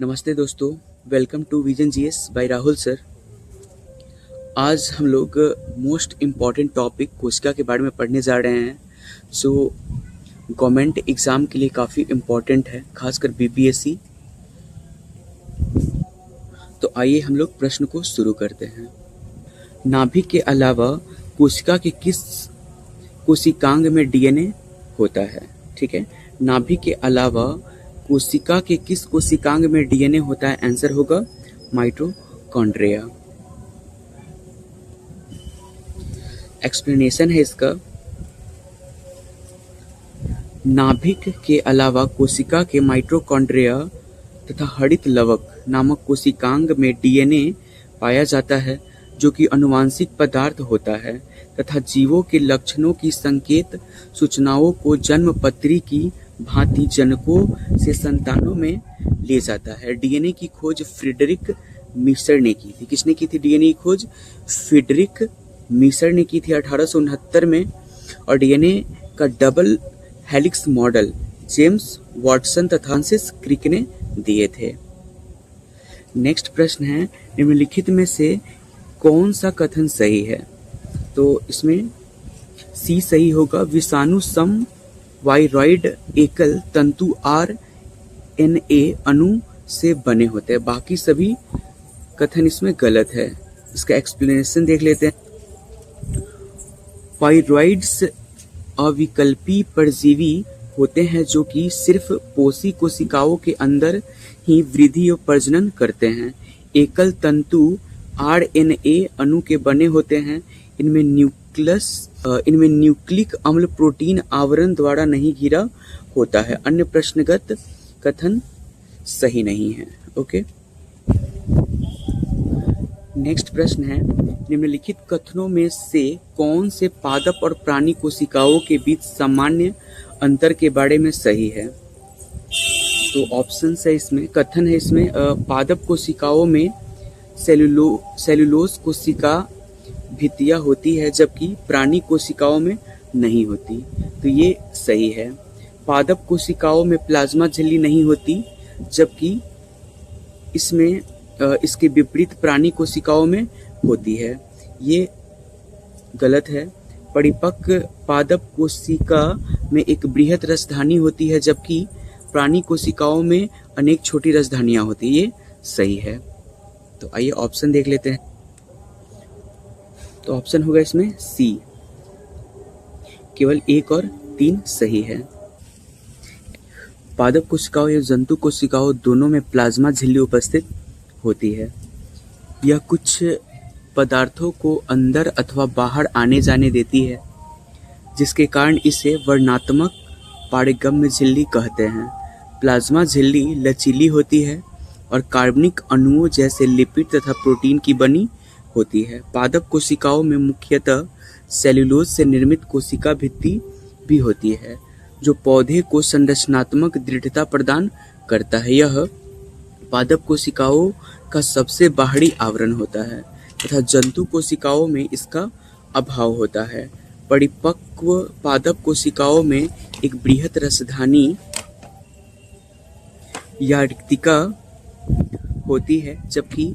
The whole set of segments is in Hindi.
नमस्ते दोस्तों, welcome to vision GS by Rahul sir. आज हम लोग मोस्ट इम्पॉर्टेंट टॉपिक कोशिका के बारे में पढ़ने जा रहे हैं। गवर्नमेंट एग्ज़ाम के लिए काफ़ी इम्पॉर्टेंट है, खासकर बीपीएससी। तो आइए हम लोग प्रश्न को शुरू करते हैं। नाभिक के अलावा कोशिका के किस कोशिकांग में डीएनए होता है? ठीक है, नाभिक के अलावा कोशिका के किस कोशिकांग में डीएनए होता है? आंसर होगा माइटोकॉन्ड्रिया। एक्सप्लेनेशन है इसका। नाभिक के अलावा कोशिका के माइटोकॉन्ड्रिया तथा हरित लवक नामक कोशिकांग में डीएनए पाया जाता है, जो कि आनुवांशिक पदार्थ होता है तथा जीवों के लक्षणों की संकेत सूचनाओं को जन्मपत्री की भांति जनकों से संतानों में ले जाता है। डीएनए की खोज फ्रीडरिक मीसर ने की थी। किसने की थी डीएनए की खोज? फ्रीडरिक मीसर ने की थी 1869 में। और डीएनए का double helix model James Watson तथा फ्रांसिस क्रिक ने दिए थे। नेक्स्ट प्रश्न है, निम्नलिखित में से कौन सा कथन सही है? तो इसमें सी सही होगा। विषाणु सम वायरॉइड एकल तंतु आरएनए अणु से बने होते हैं। बाकी सभी कथन इसमें गलत है। इसका एक्सप्लेनेशन देख लेते हैं। वायरॉइड्स अविकल्पी परजीवी होते हैं जो कि सिर्फ पोषी कोशिकाओं के अंदर ही वृद्धि और प्रजनन करते हैं। एकल तंतु आरएनए अणु के बने होते हैं। इनमें न्यूक्लिक अम्ल प्रोटीन आवरण द्वारा नहीं घिरा होता है। अन्य प्रश्नगत कथन सही नहीं है। ओके, नेक्स्ट प्रश्न है, निम्नलिखित कथनों में से कौन से पादप और प्राणी कोशिकाओं के बीच सामान्य अंतर के बारे में सही है? तो ऑप्शन है इसमें, कथन है इसमें, पादप कोशिकाओं में सेलुलोज कोशिका भित्तियां होती है, जबकि प्राणी कोशिकाओं में नहीं होती। तो ये सही है। पादप कोशिकाओं में प्लाज्मा झिल्ली नहीं होती, जबकि इसमें इसके विपरीत प्राणी कोशिकाओं में होती है। ये गलत है। परिपक्व पादप कोशिका में एक बृहद रसधानी होती है, जबकि प्राणी कोशिकाओं में अनेक छोटी रसधानियां होती है। ये सही है। तो आइए ऑप्शन देख लेते हैं। तो ऑप्शन होगा इसमें सी। केवल 1 और 3 सही है। पादप कोशिकाओं या जंतु कोशिकाओं दोनों में प्लाज्मा झिल्ली उपस्थित होती है। यह कुछ पदार्थों को अंदर अथवा बाहर आने जाने देती है, जिसके कारण इसे वर्णात्मक पारगम्य झिल्ली कहते हैं। प्लाज्मा झिल्ली लचीली होती है और कार्बनिक अणुओं जैसे लिपिड तथा प्रोटीन की बनी होती है। पादप कोशिकाओं में मुख्यतः सेल्यूलोज से निर्मित कोशिका भित्ति भी होती है, जो पौधे को संरचनात्मक दृढ़ता प्रदान करता है। यह पादप कोशिकाओं का सबसे बाहरी आवरण होता है तथा जंतु कोशिकाओं में इसका अभाव होता है। परिपक्व पादप कोशिकाओं में एक बृहद रसधानी या रिक्तिका होती है, जबकि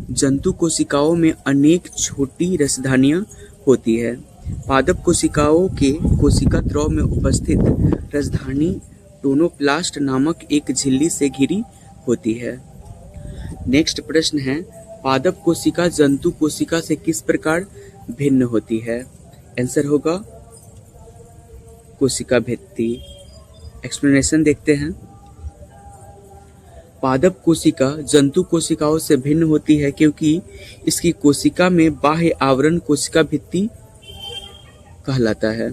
जंतु कोशिकाओं में अनेक छोटी रसधानियां होती है। पादप कोशिकाओं के कोशिका द्रव में उपस्थित रसधानी टोनोप्लास्ट नामक एक झिल्ली से घिरी होती है। नेक्स्ट प्रश्न है, पादप कोशिका जंतु कोशिका से किस प्रकार भिन्न होती है? आंसर होगा कोशिका भित्ति। एक्सप्लेनेशन देखते हैं। पादप कोशिका जंतु कोशिकाओं से भिन्न होती है क्योंकि इसकी कोशिका में बाह्य आवरण कोशिका भित्ति कहलाता है,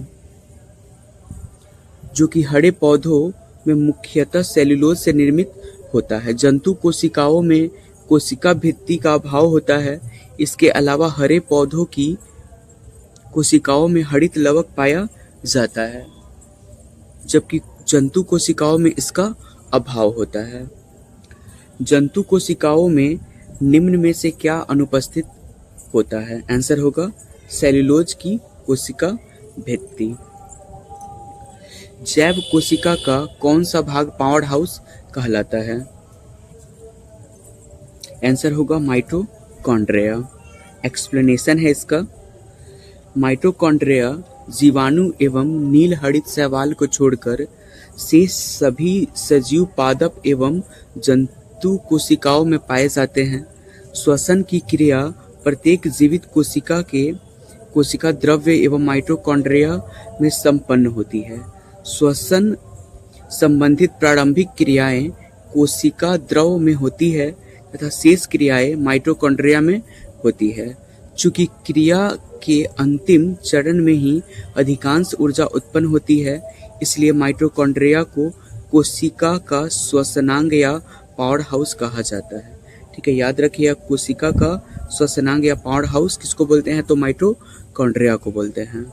जो कि हरे पौधों में मुख्यतः सेल्यूलोज से निर्मित होता है। जंतु कोशिकाओं में कोशिका भित्ति का अभाव होता है। इसके अलावा हरे पौधों की कोशिकाओं में हरित लवक पाया जाता है, जबकि जंतु कोशिकाओं में इसका अभाव होता है। जंतु कोशिकाओं में निम्न में से क्या अनुपस्थित होता है? आंसर होगा सेल्यूलोज की कोशिका भित्ति। जैव कोशिका का कौन सा भाग पावर हाउस कहलाता है? आंसर होगा माइटोकॉन्ड्रिया। एक्सप्लेनेशन है इसका, माइटोकॉन्ड्रिया जीवाणु एवं नील हरित शैवाल को छोड़कर शेष सभी सजीव पादप एवं जंतु कोशिकाओं में पाए जाते हैं। श्वसन की क्रिया प्रत्येक जीवित कोशिका द्रव्य एवं माइटोकॉन्ड्रिया में संपन्न होती है। श्वसन संबंधित प्रारंभिक क्रियाएं कोशिका द्रव में होती है तथा शेष क्रियाएं माइटोकॉन्ड्रिया में होती है। चूंकि क्रिया के अंतिम चरण में ही अधिकांश ऊर्जा उत्पन्न होती है, इसलिए माइटोकॉन्ड्रिया को कोशिका का श्वसनांग या पावर हाउस कहा जाता है। ठीक है, याद रखिए, कोशिका का श्वसनांग या पावर हाउस किसको बोलते हैं? तो माइटोकॉन्ड्रिया को बोलते हैं।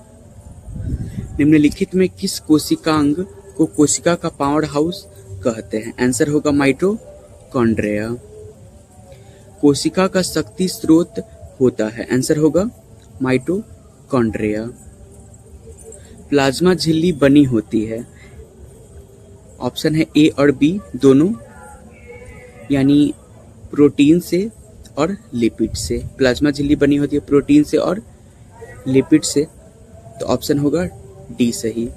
निम्नलिखित में किस कोशिकांग को कोशिका का पावर हाउस कहते हैं? आंसर होगा माइटोकॉन्ड्रिया। कोशिका का शक्ति स्रोत होता है, आंसर होगा माइटोकॉन्ड्रिया। प्लाज्मा झिल्ली बनी होती है, ऑप्शन है ए और बी दोनों, यानी प्रोटीन से और लिपिड से। प्लाज्मा झिल्ली बनी होती है प्रोटीन से और लिपिड से, तो ऑप्शन होगा डी सही।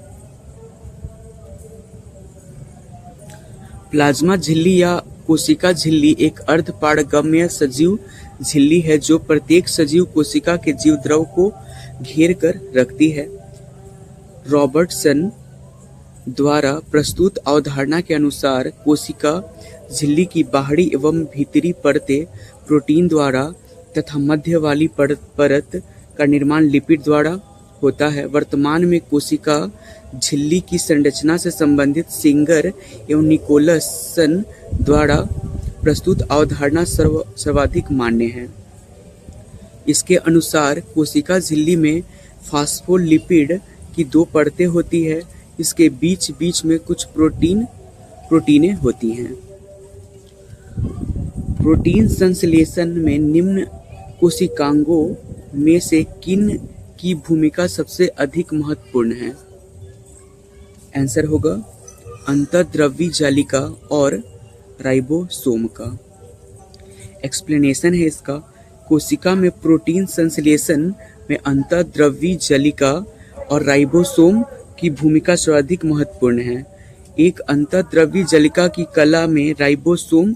प्लाज्मा झिल्ली या कोशिका झिल्ली एक अर्धपारगम्य सजीव झिल्ली है जो प्रत्येक सजीव कोशिका के जीव द्रव को घेर कर रखती है। रॉबर्टसन द्वारा प्रस्तुत अवधारणा के अनुसार कोशिका झिल्ली की बाहरी एवं भीतरी परतें प्रोटीन द्वारा तथा मध्य वाली परत का निर्माण लिपिड द्वारा होता है। वर्तमान में कोशिका झिल्ली की संरचना से संबंधित सिंगर एवं निकोलसन द्वारा प्रस्तुत अवधारणा सर्वाधिक मान्य है। इसके अनुसार कोशिका झिल्ली में फास्फोलिपिड की दो परतें होती है। इसके बीच बीच में कुछ प्रोटीनें होती हैं। प्रोटीन संश्लेषण में निम्न कोशिकांगों में से किन की भूमिका सबसे अधिक महत्वपूर्ण है? आंसर होगा अंतःद्रव्यी जालिका और राइबोसोम का। एक्सप्लेनेशन है इसका, कोशिका में प्रोटीन संश्लेषण में अंतःद्रव्यी जालिका और राइबोसोम की भूमिका सर्वाधिक महत्वपूर्ण है। एक अंतःद्रव्यी जालिका की कला में राइबोसोम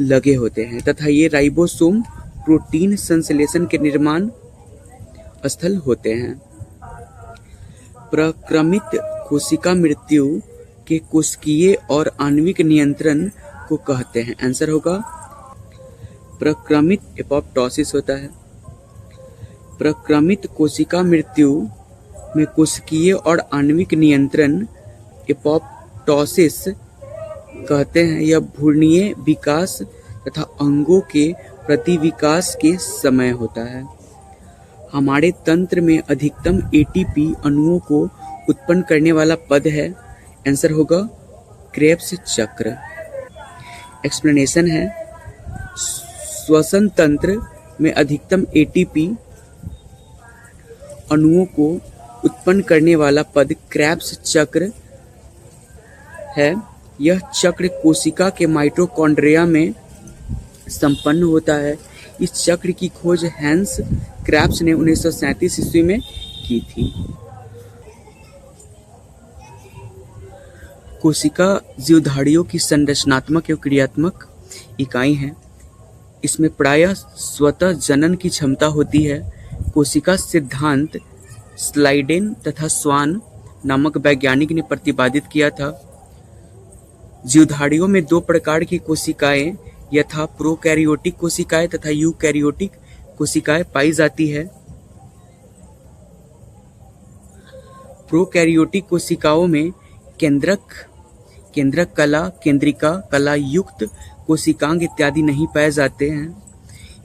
लगे होते हैं तथा ये राइबोसोम प्रोटीन संश्लेषण के निर्माण स्थल होते हैं। प्रक्रमित कोशिका मृत्यु के कोशिकीय और आणविक नियंत्रण को कहते हैं। आंसर होगा प्रक्रमित एपोप्टोसिस होता है। प्रक्रमित कोशिका मृत्यु में कोशिकीय और आणविक नियंत्रण एपोप्टोसिस कहते हैं। यह भ्रूणीय विकास तथा अंगों के प्रतिविकास के समय होता है। हमारे तंत्र में अधिकतम एटीपी अणुओं को उत्पन्न करने वाला पद है। आंसर होगा क्रेब्स चक्र। एक्सप्लेनेशन है, श्वसन तंत्र में अधिकतम एटीपी अणुओं को उत्पन्न करने वाला पद क्रेब्स चक्र है। यह चक्र कोशिका के माइटोकॉन्ड्रिया में संपन्न होता है। इस चक्र की खोज हैंस क्रेब्स ने 1937 ईस्वी में की थी। कोशिका जीवधारियों की संरचनात्मक एवं क्रियात्मक इकाई है। इसमें प्रायः स्वतः जनन की क्षमता होती है। कोशिका सिद्धांत स्लाइडेन तथा स्वान नामक वैज्ञानिक ने प्रतिपादित किया था। जीवधारियों में दो प्रकार की कोशिकाएं यथा प्रोकैरियोटिक कोशिकाएं तथा यूकैरियोटिक कोशिकाएं पाई जाती है। प्रोकैरियोटिक कोशिकाओं में केंद्रक कला, केंद्रिका कला युक्त कोशिकांग इत्यादि नहीं पाए जाते हैं।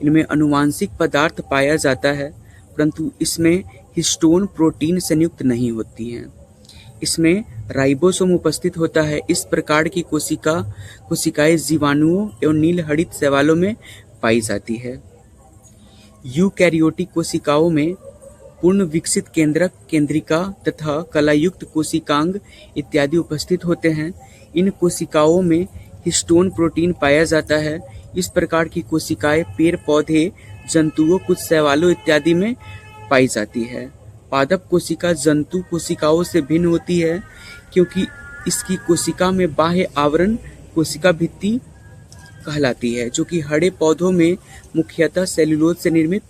इनमें अनुवांशिक पदार्थ पाया जाता है, परंतु इसमें हिस्टोन प्रोटीन संयुक्त नहीं होती हैं। इसमें राइबोसोम उपस्थित होता है। इस प्रकार की कोशिकाएं जीवाणुओं एवं नील हरित शैवालों में पाई जाती है। यूकैरियोटिक कोशिकाओं में पूर्ण विकसित केंद्रक, केंद्रिका तथा कलायुक्त कोशिकांग इत्यादि उपस्थित होते हैं। इन कोशिकाओं में हिस्टोन प्रोटीन पाया जाता है। इस प्रकार की कोशिकाएं पेड़ पौधे, जंतुओं, कुछ शैवालों इत्यादि में पाई जाती है। पादप कोशिका जंतु कोशिकाओं से भिन्न होती है क्योंकि इसकी कोशिका में बाह्य आवरण कोशिका भित्ति कहलाती है, जो कि हरे पौधों में मुख्यतः सेल्यूलोज से निर्मित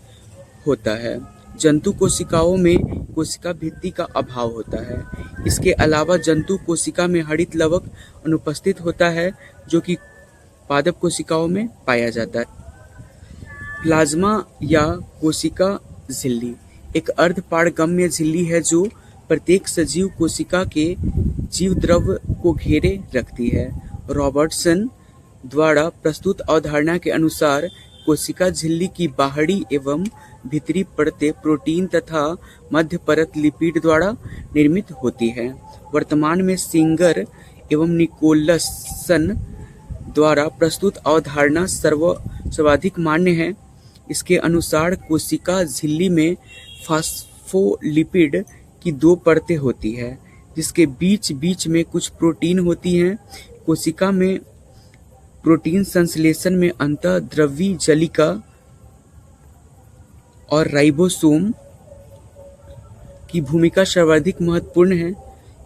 होता है। जंतु कोशिकाओं में कोशिका भित्ति का अभाव होता है। इसके अलावा जंतु कोशिका में हरित लवक अनुपस्थित होता है, जो कि पादप कोशिकाओं में पाया जाता है। प्लाज्मा या कोशिका झिल्ली एक अर्धपारगम्य झिल्ली है जो प्रत्येक सजीव कोशिका के जीव द्रव को घेरे रखती है। रॉबर्टसन द्वारा प्रस्तुत अवधारणा के अनुसार कोशिका झिल्ली की बाहरी एवं भीतरी परतें प्रोटीन तथा मध्य परत लिपिड द्वारा निर्मित होती है। वर्तमान में सिंगर एवं निकोलसन द्वारा प्रस्तुत अवधारणा सर्वाधिक मान्य है। इसके अनुसार कोशिका झिल्ली में फास्फोलिपिड की 2 परतें होती है, जिसके बीच बीच में कुछ प्रोटीन होती हैं। कोशिका में प्रोटीन संश्लेषण में अंतःद्रवी जलिका और राइबोसोम की भूमिका सर्वाधिक महत्वपूर्ण है।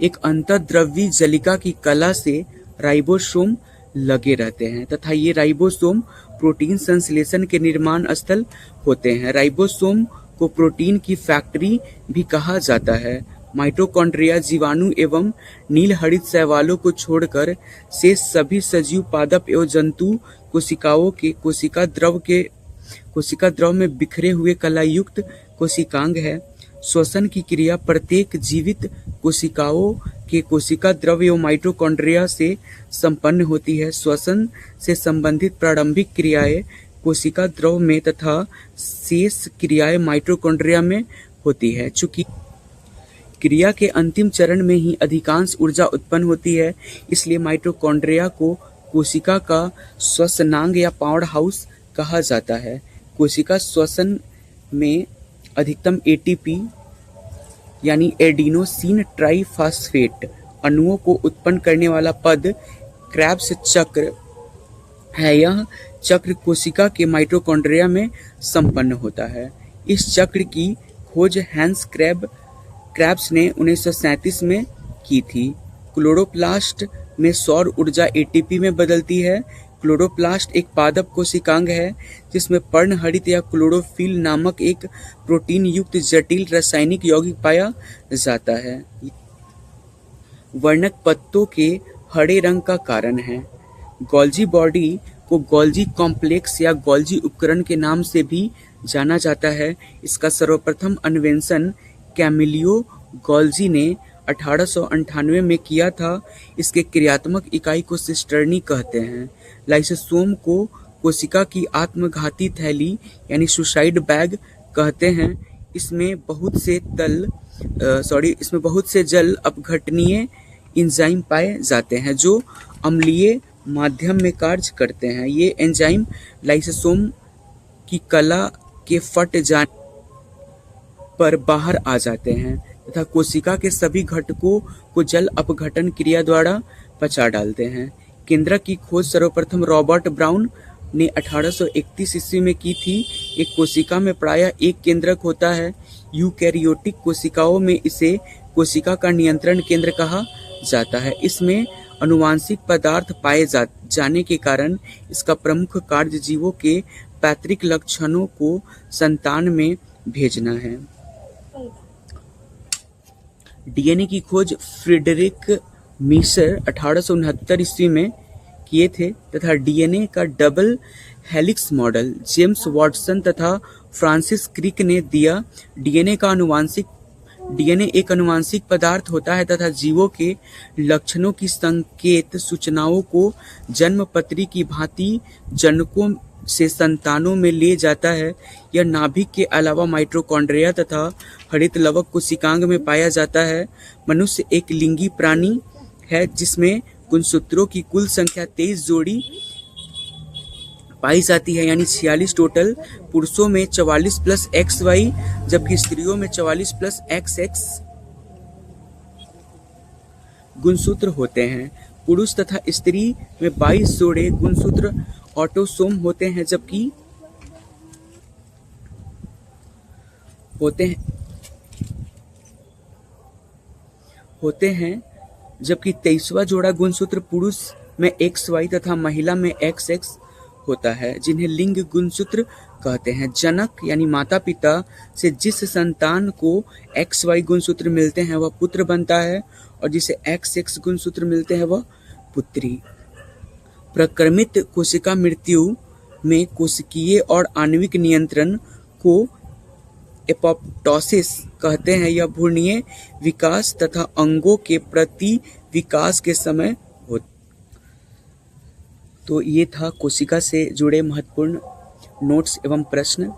एक अंतःद्रवी जलिका की कला से राइबोसोम लगे रहते हैं तथा ये राइबोसोम प्रोटीन संश्लेषण के निर्माण स्थल होते हैं। राइबोसोम को प्रोटीन की फैक्ट्री भी कहा जाता है। माइटोकॉन्ड्रिया जीवाणु एवं नील हरित शैवालों को छोड़कर शेष सभी सजीव पादप एवं जंतु कोशिकाओं के कोशिका द्रव में बिखरे हुए कलायुक्त कोशिकांग है। श्वसन की क्रिया प्रत्येक जीवित कोशिकाओं के कोशिका द्रव एवं माइटोकॉन्ड्रिया से संपन्न होती है। श्वसन से संबंधित प्रारंभिक क्रियाएं कोशिका द्रव में तथा शेष क्रियाएं माइटोकॉन्ड्रिया में होती है। चूंकि क्रिया के अंतिम चरण में ही अधिकांश ऊर्जा उत्पन्न होती है, इसलिए माइटोकॉन्ड्रिया को कोशिका का श्वसनांग या पावर हाउस कहा जाता है। कोशिका श्वसन में अधिकतम एटीपी यानी एडिनोसिन ट्राइफॉस्फेट अणुओं को उत्पन्न करने वाला पद क्रेब्स चक्र है। यह चक्र कोशिका के माइटोकॉन्ड्रिया में संपन्न होता है। इस चक्र की खोज हैंस क्रेब्स ने 1937 में की थी। क्लोरोप्लास्ट में सौर ऊर्जा एटीपी में बदलती है। क्लोरोप्लास्ट एक पादप कोशिकांग है जिसमें पर्णहरित या क्लोरोफिल नामक एक प्रोटीन युक्त जटिल रासायनिक यौगिक पाया जाता है। वर्णक पत्तों के हरे रंग का कारण है। गोल्जी बॉडी को गोल्जी कॉम्प्लेक्स या गोल्जी उपकरण के नाम से भी जाना जाता है। इसका सर्वप्रथम अन्वेषण कैमिलियो गोल्जी ने 1898 में किया था। इसके क्रियात्मक इकाई को सिस्टर्नी कहते हैं। लाइसोसोम को कोशिका की आत्मघाती थैली यानी सुसाइड बैग कहते हैं। इसमें बहुत से जल अपघटनीय एंजाइम पाए जाते हैं जो अम्लीय माध्यम में कार्य करते हैं। ये एंजाइम लाइसोसोम की कला के फट जाने पर बाहर आ जाते हैं तथा कोशिका के सभी घटकों को जल अपघटन क्रिया द्वारा पचा डालते हैं। केंद्रक की खोज सर्वप्रथम रॉबर्ट ब्राउन ने 1831 ईस्वी में की थी। एक कोशिका में प्रायः एक केंद्रक होता है। यूकैरियोटिक कोशिकाओं में इसे कोशिका का नियंत्रण केंद्र कहा जाता है। इसमें अनुवांशिक पदार्थ पाए जाने के कारण इसका प्रमुख कार्य जीवों के पैतृक लक्षणों को संतान में भेजना है। डीएनए की खोज फ्रेडरिक मीसर 1869 ईस्वी में किए थे तथा डीएनए का double helix model James Watson तथा फ्रांसिस क्रिक ने दिया। डीएनए एक अनुवांशिक पदार्थ होता है तथा जीवों के लक्षणों की संकेत सूचनाओं को जन्मपत्री की भांति जनकों से संतानों में ले जाता है। यह नाभिक के अलावा माइटोकॉन्ड्रिया तथा हरित लवक कोशिकांग में पाया जाता है। मनुष्य एक लिंगी प्राणी है जिसमें गुणसूत्रों की कुल संख्या 23 जोड़ी पाई जाती है, यानी 46 टोटल। पुरुषों में 44 प्लस XY जबकि स्त्रियों में 44 प्लस XX गुणसूत्र होते हैं। पुरुष तथा स्त्री में 22 जोड़े गुणसूत्र ऑटोसोम होते हैं, जबकि 23वां जोड़ा गुणसूत्र पुरुष में XY तथा महिला में XX होता है, जिन्हें लिंग गुणसूत्र कहते हैं। जनक यानी माता पिता से जिस संतान को XY गुणसूत्र मिलते हैं वह पुत्र बनता है, और जिसे XX गुणसूत्र मिलते हैं वह पुत्री। प्रक्रमित कोशिका मृत्यु में कोशिकीय और आणविक नियंत्रण को एपोप्टोसिस कहते हैं। यह भ्रूणीय विकास तथा अंगों के प्रति विकास के समय होता। तो ये था कोशिका से जुड़े महत्वपूर्ण नोट्स एवं प्रश्न।